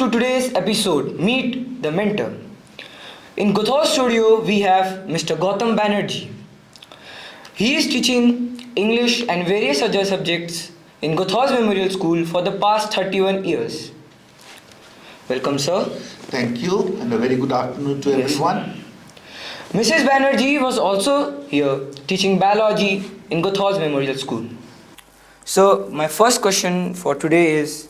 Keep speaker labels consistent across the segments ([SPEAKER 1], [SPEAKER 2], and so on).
[SPEAKER 1] to today's episode, Meet the Mentor. In Goethals Studio, we have Mr. Gautam Banerjee. He is teaching English and various other subjects in Goethals Memorial School for the past 31 years. Welcome, sir.
[SPEAKER 2] Thank you, and a very good afternoon to everyone.
[SPEAKER 1] Mrs. Banerjee was also here teaching biology in Goethals Memorial School. So, my first question for today is,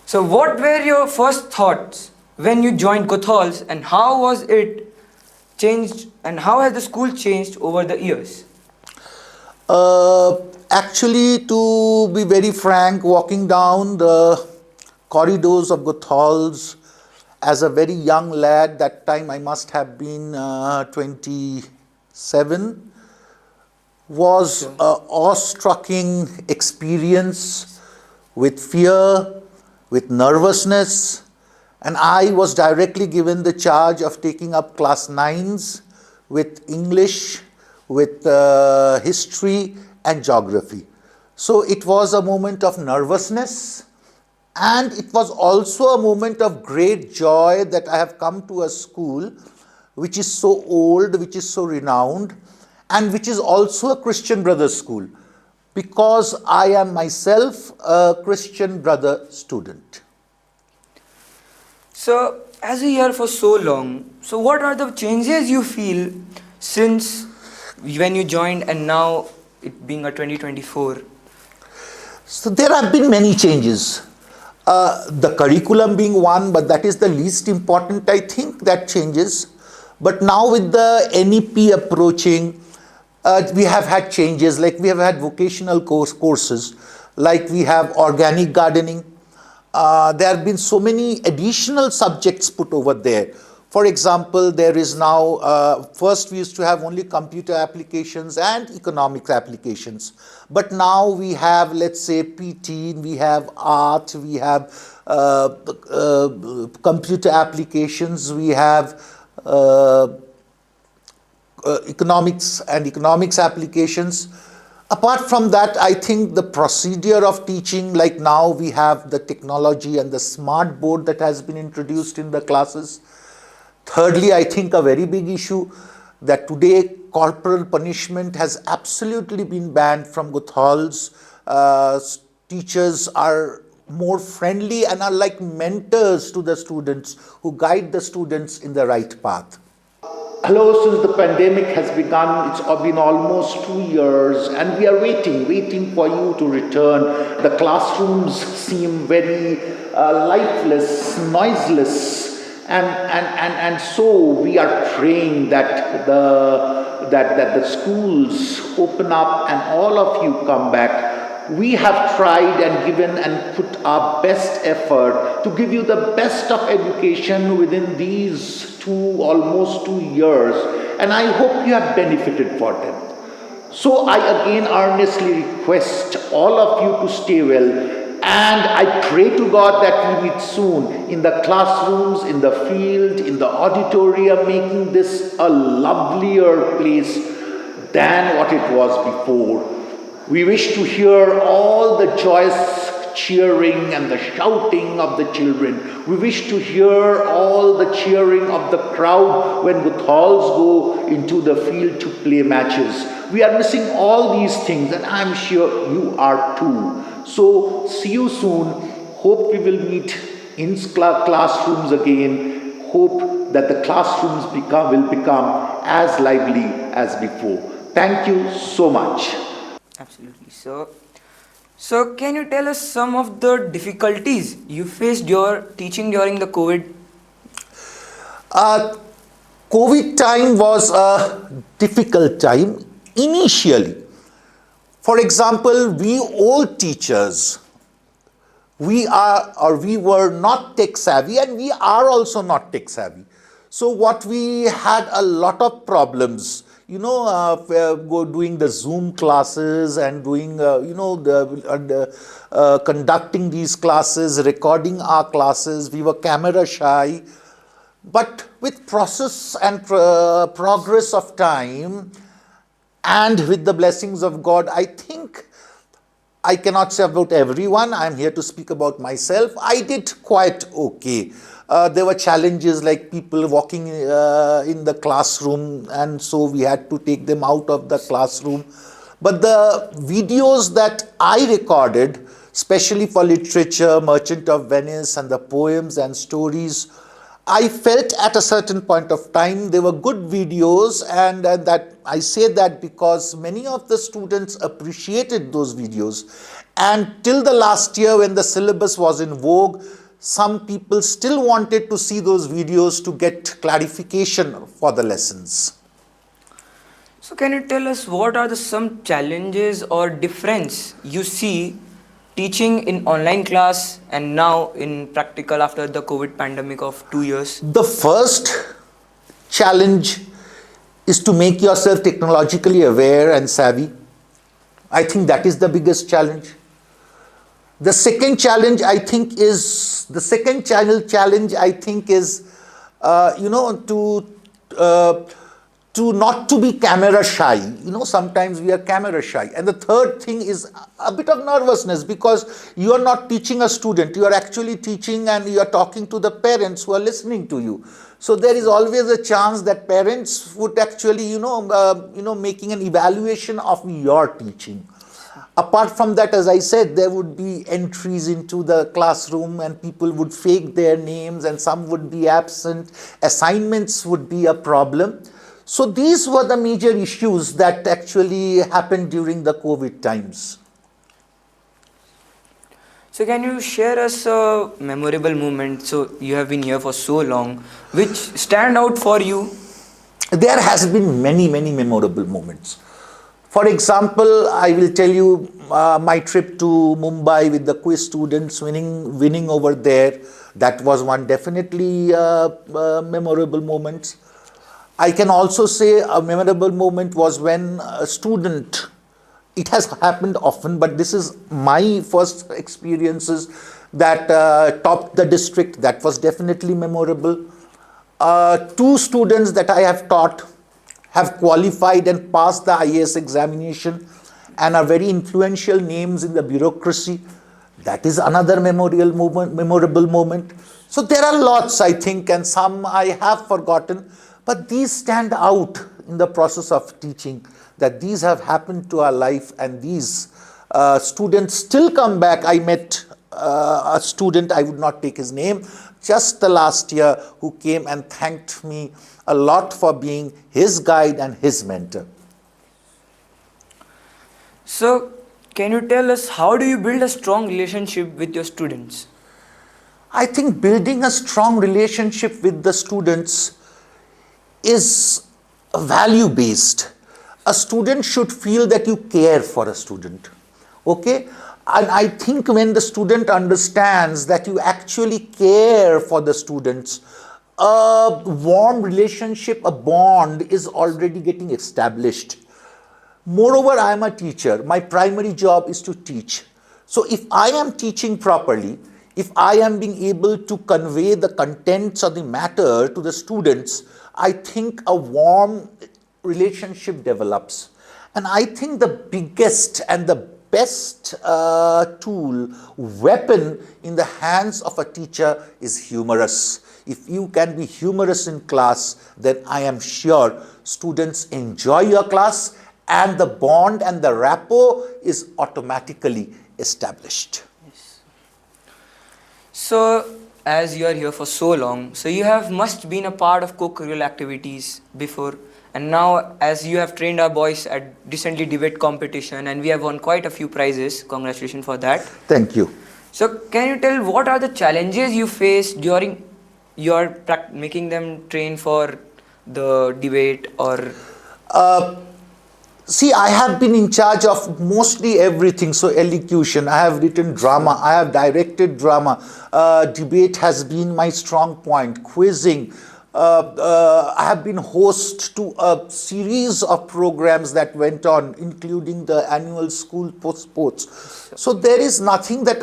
[SPEAKER 1] so what were your first thoughts when you joined Goethals, and how was it changed, and how has the school changed over the years?
[SPEAKER 2] Actually, to be very frank, walking down the corridors of Goethals as a very young lad, that time I must have been 27, was an awe-striking experience with fear, with nervousness, and I was directly given the charge of taking up class 9s with English, with history and geography. So it was a moment of nervousness, and it was also a moment of great joy that I have come to a school which is so old, which is so renowned, and which is also a Christian Brothers school, because I am myself a Christian Brother student.
[SPEAKER 1] So, as a year for so long, so what are the changes you feel since when you joined and now it being a 2024?
[SPEAKER 2] So there have been many changes. The curriculum being one, but that is the least important, I think, that changes. But now with the NEP approaching, we have had changes, like we have had vocational courses, like we have organic gardening. There have been so many additional subjects put over there. For example, there is now, first we used to have only computer applications and economics applications. But now we have, let's say, PT, we have art, we have computer applications, we have economics and economics applications. Apart from that, I think the procedure of teaching, like now we have the technology and the smart board that has been introduced in the classes. Thirdly, I think a very big issue that today corporal punishment has absolutely been banned from Goethals. Teachers are more friendly and are like mentors to the students who guide the students in the right path. Hello, since the pandemic has begun, it's been almost 2 years, and we are waiting for you to return. The classrooms seem very lifeless, noiseless, and so we are praying that the schools open up and all of you come back. We have tried and given and put our best effort to give you the best of education within these almost 2 years, and I hope you have benefited for them. So I again earnestly request all of you to stay well, and I pray to God that we meet soon in the classrooms, in the field, in the auditorium, making this a lovelier place than what it was before. We wish to hear all the joyous cheering and the shouting of the children. We wish to hear all the cheering of the crowd when Goethals go into the field to play matches. We are missing all these things, and I'm sure you are too. So see you soon. Hope we will meet in classrooms again. Hope that the classrooms will become as lively as before. Thank you so much.
[SPEAKER 1] Absolutely, sir. So, can you tell us some of the difficulties you faced your teaching during the COVID?
[SPEAKER 2] COVID time was a difficult time initially. For example, we old teachers, we were not tech savvy, and we are also not tech savvy. So what we had a lot of problems, doing the Zoom classes and doing, conducting these classes, recording our classes. We were camera shy. But with process and progress of time, and with the blessings of God, I think I cannot say about everyone. I'm here to speak about myself. I did quite okay. There were challenges like people walking in the classroom, and so we had to take them out of the classroom. But the videos that I recorded, especially for literature, Merchant of Venice, and the poems and stories, I felt at a certain point of time they were good videos, and that I say that because many of the students appreciated those videos. And till the last year, when the syllabus was in vogue, some people still wanted to see those videos to get clarification for the lessons.
[SPEAKER 1] So can you tell us what are some challenges or difference you see teaching in online class and now in practical after the COVID pandemic of 2 years?
[SPEAKER 2] The first challenge is to make yourself technologically aware and savvy. I think that is the biggest challenge. The second challenge I think is to not to be camera shy. Sometimes we are camera shy. And the third thing is a bit of nervousness, because you are not teaching a student, you are actually teaching and you are talking to the parents who are listening to you. So there is always a chance that parents would actually, making an evaluation of your teaching. Apart from that, as I said, there would be entries into the classroom and people would fake their names and some would be absent. Assignments would be a problem. So these were the major issues that actually happened during the COVID times.
[SPEAKER 1] So can you share us a memorable moment? So you have been here for so long, which stand out for you?
[SPEAKER 2] There has been many memorable moments. For example, I will tell you my trip to Mumbai with the quiz students, winning over there. That was one definitely memorable moment. I can also say a memorable moment was when a student, it has happened often, but this is my first experiences, that topped the district. That was definitely memorable. 2 students that I have taught have qualified and passed the IAS examination and are very influential names in the bureaucracy. That is another memorable moment. So there are lots, I think, and some I have forgotten. But these stand out in the process of teaching, that these have happened to our life, and these students still come back. I met a student, I would not take his name, just the last year, who came and thanked me a lot for being his guide and his mentor.
[SPEAKER 1] So can you tell us how do you build a strong relationship with your students?
[SPEAKER 2] I think building a strong relationship with the students is value based. A student should feel that you care for a student. Okay? And I think when the student understands that you actually care for the students, a warm relationship, a bond is already getting established. Moreover, I am a teacher. My primary job is to teach. So if I am teaching properly, if I am being able to convey the contents of the matter to the students, I think a warm relationship develops. And I think the biggest and the best weapon in the hands of a teacher is humorous. If you can be humorous in class, then I am sure students enjoy your class and the bond and the rapport is automatically established.
[SPEAKER 1] Yes. So as you are here for so long, so you have must been a part of co-curricular activities before, and now as you have trained our boys at recently debate competition and we have won quite a few prizes. Congratulations for that.
[SPEAKER 2] Thank you.
[SPEAKER 1] So can you tell what are the challenges you faced during your making them train for the debate or?
[SPEAKER 2] See, I have been in charge of mostly everything. So elocution, I have written drama, I have directed drama, debate has been my strong point, quizzing. I have been host to a series of programs that went on, including the annual school sports. So there is nothing that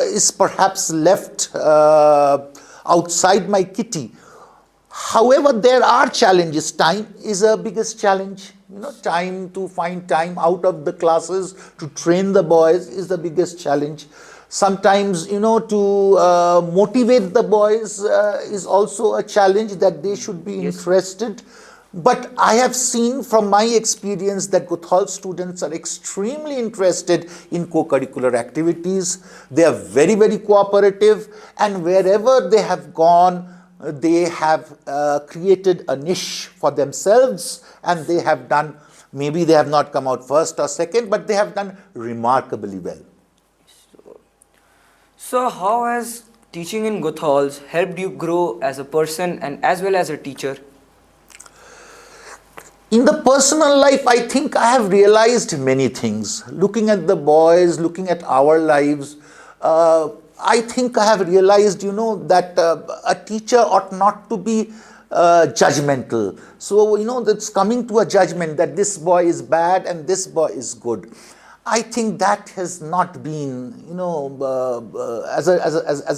[SPEAKER 2] is perhaps left outside my kitty. However, there are challenges. Time is a biggest challenge. time to find time out of the classes to train the boys is the biggest challenge. Sometimes, to motivate the boys is also a challenge, that they should be interested. But I have seen from my experience that Goethals students are extremely interested in co-curricular activities. They are very, very cooperative, and wherever they have gone, they have created a niche for themselves, and they have done, maybe they have not come out first or second, but they have done remarkably well.
[SPEAKER 1] So how has teaching in Goethals helped you grow as a person and as well as a teacher?
[SPEAKER 2] In the personal life, I think I have realized many things. Looking at the boys, looking at our lives, I think I have realized, that a teacher ought not to be judgmental. So, that's coming to a judgment that this boy is bad and this boy is good. I think that has not been, as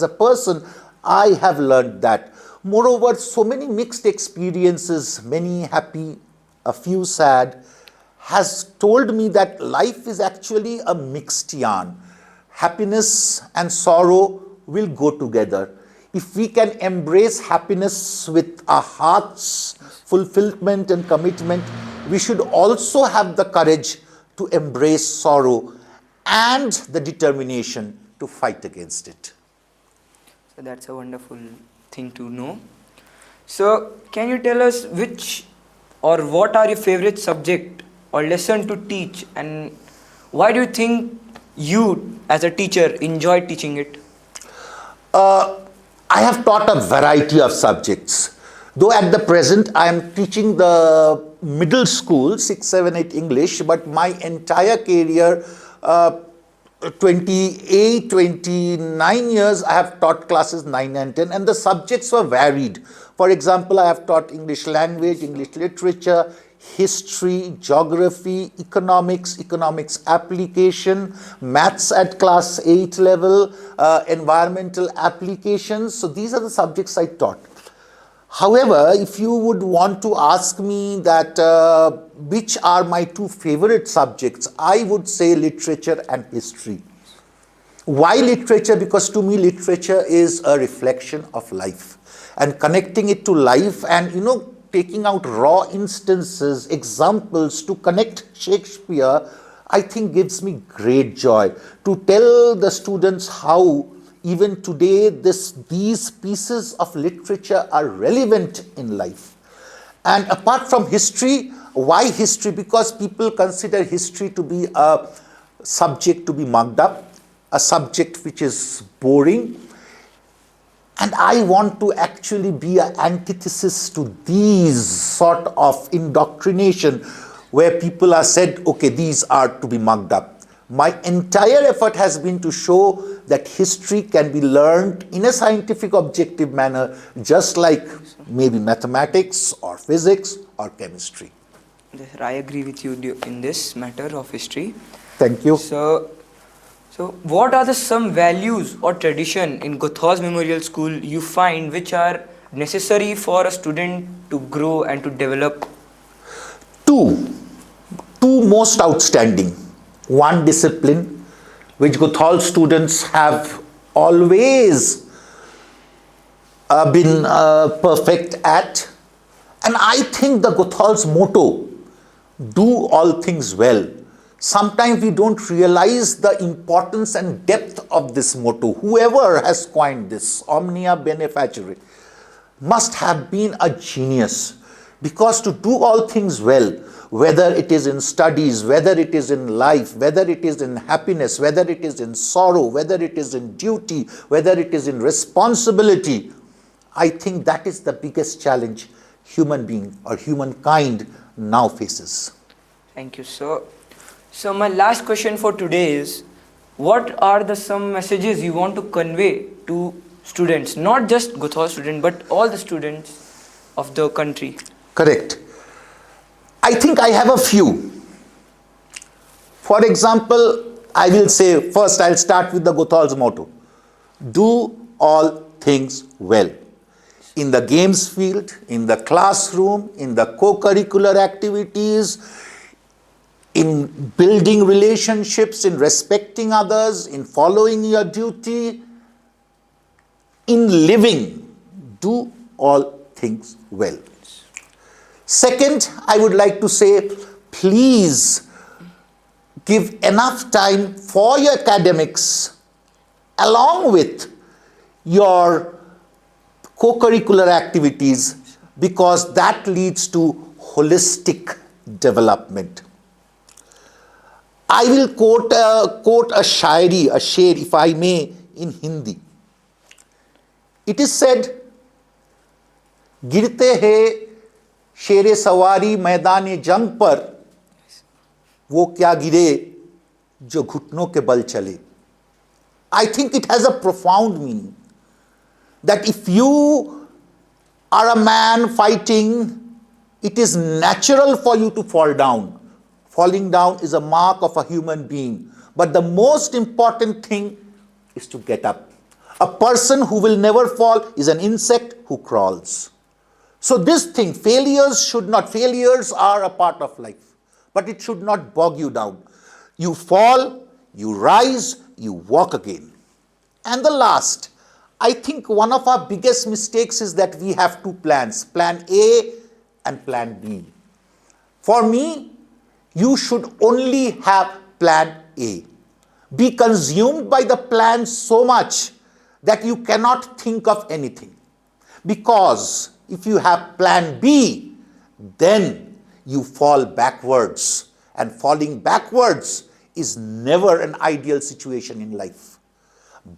[SPEAKER 2] a person, I have learned that. Moreover, so many mixed experiences, many happy, a few sad, has told me that life is actually a mixed yarn. Happiness and sorrow will go together. If we can embrace happiness with our heart's fulfillment and commitment, we should also have the courage to embrace sorrow and the determination to fight against it.
[SPEAKER 1] So that's a wonderful thing to know. So can you tell us which or what are your favorite subject or lesson to teach, and why do you think you as a teacher enjoy teaching it?
[SPEAKER 2] I have taught a variety of subjects. Though at the present I am teaching the middle school, 6, 7, 8 English, but my entire career, 28, 29 years, I have taught classes 9 and 10, and the subjects were varied. For example, I have taught English language, English literature, history, geography, economics, economics application, maths at class 8 level, environmental applications. So these are the subjects I taught. However, if you would want to ask me that which are my two favorite subjects, I would say literature and history. Why literature? Because to me literature is a reflection of life, and connecting it to life and taking out raw instances, examples to connect Shakespeare, I think gives me great joy. To tell the students how even today these pieces of literature are relevant in life. And apart from history, why history? Because people consider history to be a subject to be mugged up, a subject which is boring. And I want to actually be an antithesis to these sort of indoctrination where people are said, okay, these are to be mugged up. My entire effort has been to show that history can be learned in a scientific, objective manner, just like maybe mathematics or physics or chemistry.
[SPEAKER 1] I agree with you in this matter of history.
[SPEAKER 2] Thank you.
[SPEAKER 1] So what are some values or tradition in Goethals Memorial School you find which are necessary for a student to grow and to develop?
[SPEAKER 2] Two most outstanding. One, discipline, which Goethals students have always been perfect at. And I think the Goethals motto, do all things well. Sometimes we don't realize the importance and depth of this motto. Whoever has coined this, omnia bene facere, must have been a genius, because to do all things well, whether it is in studies, whether it is in life, whether it is in happiness, whether it is in sorrow, whether it is in duty, whether it is in responsibility, I think that is the biggest challenge human being or humankind now faces.
[SPEAKER 1] Thank you. So my last question for today is, what are some messages you want to convey to students, not just Goethals students, but all the students of the country?
[SPEAKER 2] Correct. I think I have a few. For example, I will say, first I'll start with the Goethals motto. Do all things well. in the games field, in the classroom, in the co-curricular activities, in building relationships, in respecting others, in following your duty, in living, do all things well. Second, I would like to say, please give enough time for your academics along with your co-curricular activities, because that leads to holistic development. I will quote a shairi, a sher, if I may, in Hindi. It is said, गिरते हैं शेरे सवारी मैदान जंग पर, वो क्या गिरे जो घुटनों के बल चले. I think it has a profound meaning. That if you are a man fighting, it is natural for you to fall down. Falling down is a mark of a human being. But the most important thing is to get up. A person who will never fall is an insect who crawls. So this thing, failures are a part of life. But it should not bog you down. You fall, you rise, you walk again. And the last, I think one of our biggest mistakes is that we have two plans, plan A and plan B. For me, you should only have plan A. Be consumed by the plan so much that you cannot think of anything. Because if you have plan B, then you fall backwards. And falling backwards is never an ideal situation in life.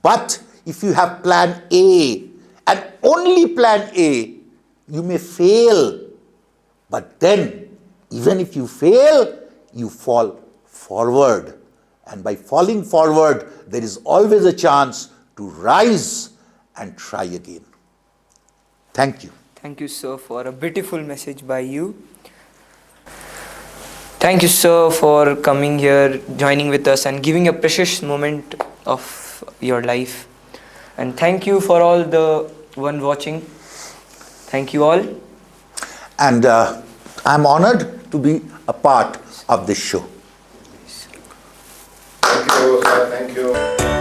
[SPEAKER 2] But if you have plan A and only plan A, you may fail. But then, even if you fail, you fall forward. And by falling forward, there is always a chance to rise and try again. Thank you.
[SPEAKER 1] Thank you, sir, for a beautiful message by you. Thank you, sir, for coming here, joining with us and giving a precious moment of your life. And thank you for all the one watching. Thank you all.
[SPEAKER 2] And I'm honored to be a part of this show.
[SPEAKER 3] Thank you, sir. Thank you.